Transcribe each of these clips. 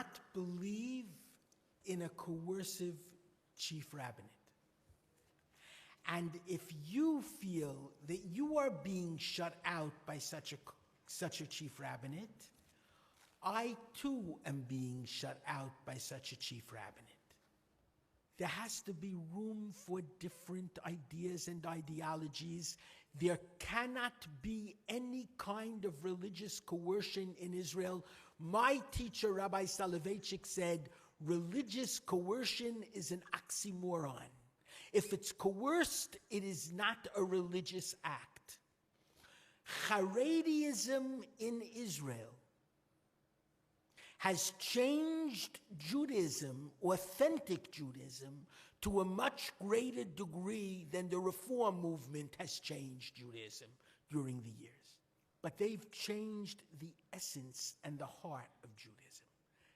not believe in a coercive chief rabbinate. And if you feel that you are being shut out by such a chief rabbinate, I too am being shut out by such a chief rabbinate. There has to be room for different ideas and ideologies. There cannot be any kind of religious coercion in Israel. My teacher, Rabbi Soloveitchik, said, religious coercion is an oxymoron. If it's coerced, it is not a religious act. Haredeism in Israel has changed Judaism, authentic Judaism, to a much greater degree than the Reform movement has changed Judaism during the years. But they've changed the essence and the heart of Judaism.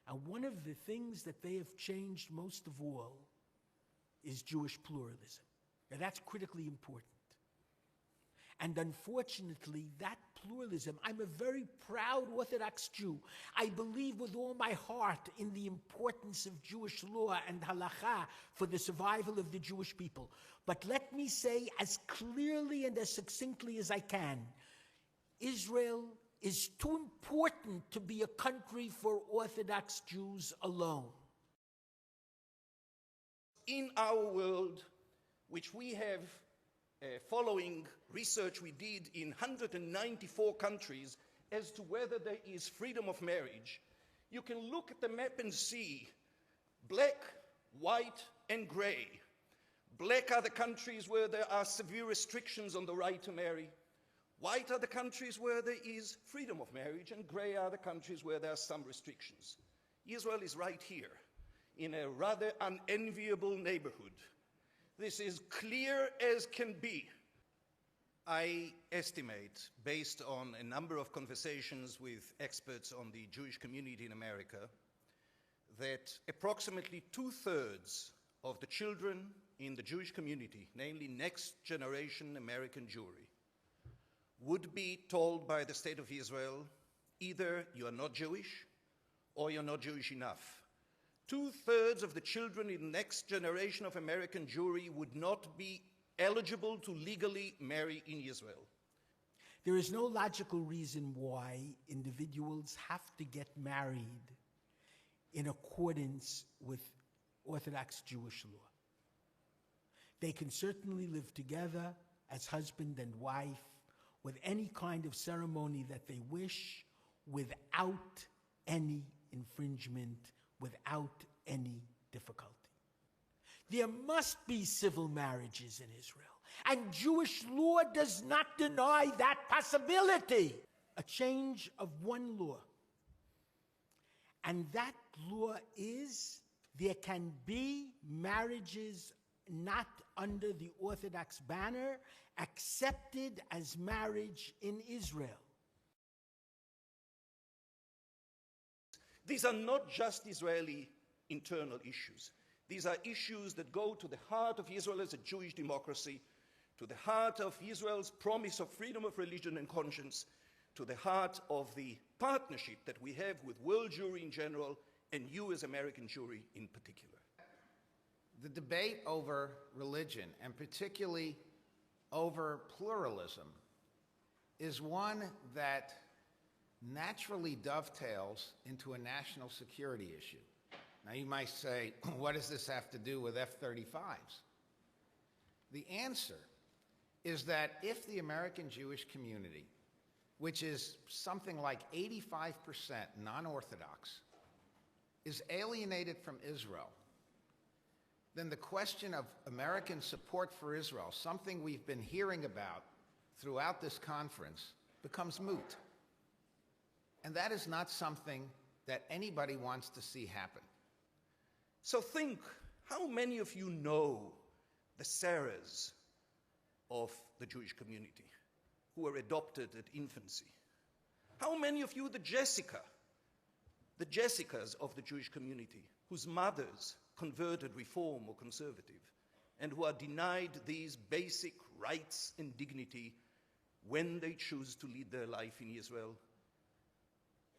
And one of the things that they have changed most of all is Jewish pluralism. Now that's critically important. And unfortunately, that pluralism, I'm a very proud Orthodox Jew. I believe with all my heart in the importance of Jewish law and halakha for the survival of the Jewish people. But let me say as clearly and as succinctly as I can, Israel is too important to be a country for Orthodox Jews alone. In our world, which we have following research we did in 194 countries as to whether there is freedom of marriage, you can look at the map and see black, white, and gray. Black are the countries where there are severe restrictions on the right to marry. White are the countries where there is freedom of marriage, and gray are the countries where there are some restrictions. Israel is right here, in a rather unenviable neighborhood. This is clear as can be. I estimate, based on a number of conversations with experts on the Jewish community in America, that approximately 2/3 of the children in the Jewish community, namely next generation American Jewry, would be told by the state of Israel, either you are not Jewish or you're not Jewish enough. 2/3 of the children in the next generation of American Jewry would not be eligible to legally marry in Israel. There is no logical reason why individuals have to get married in accordance with Orthodox Jewish law. They can certainly live together as husband and wife with any kind of ceremony that they wish, without any infringement, without any difficulty. There must be civil marriages in Israel, and Jewish law does not deny that possibility. A change of one law, and that law is there can be marriages not under the Orthodox banner, accepted as marriage in Israel. These are not just Israeli internal issues. These are issues that go to the heart of Israel as a Jewish democracy, to the heart of Israel's promise of freedom of religion and conscience, to the heart of the partnership that we have with world Jewry in general and you as American Jewry in particular. The debate over religion, and particularly over pluralism, is one that naturally dovetails into a national security issue. Now you might say, what does this have to do with F-35s? The answer is that if the American Jewish community, which is something like 85% non-Orthodox, is alienated from Israel, then the question of American support for Israel, something we've been hearing about throughout this conference, becomes moot. And that is not something that anybody wants to see happen. So think, how many of you know the Sarahs of the Jewish community who were adopted at infancy? How many of you the Jessicas of the Jewish community whose mothers converted Reform or conservative and who are denied these basic rights and dignity when they choose to lead their life in Israel?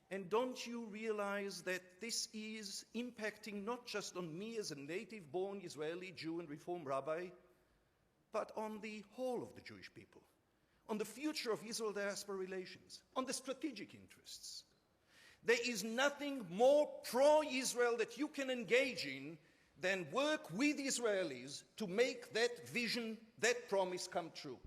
And don't you realize that this is impacting not just on me as a native-born Israeli Jew and Reform rabbi, but on the whole of the Jewish people, on the future of Israel-diaspora relations, on the strategic interests? There is nothing more pro-Israel that you can engage in than work with Israelis to make that vision, that promise come true.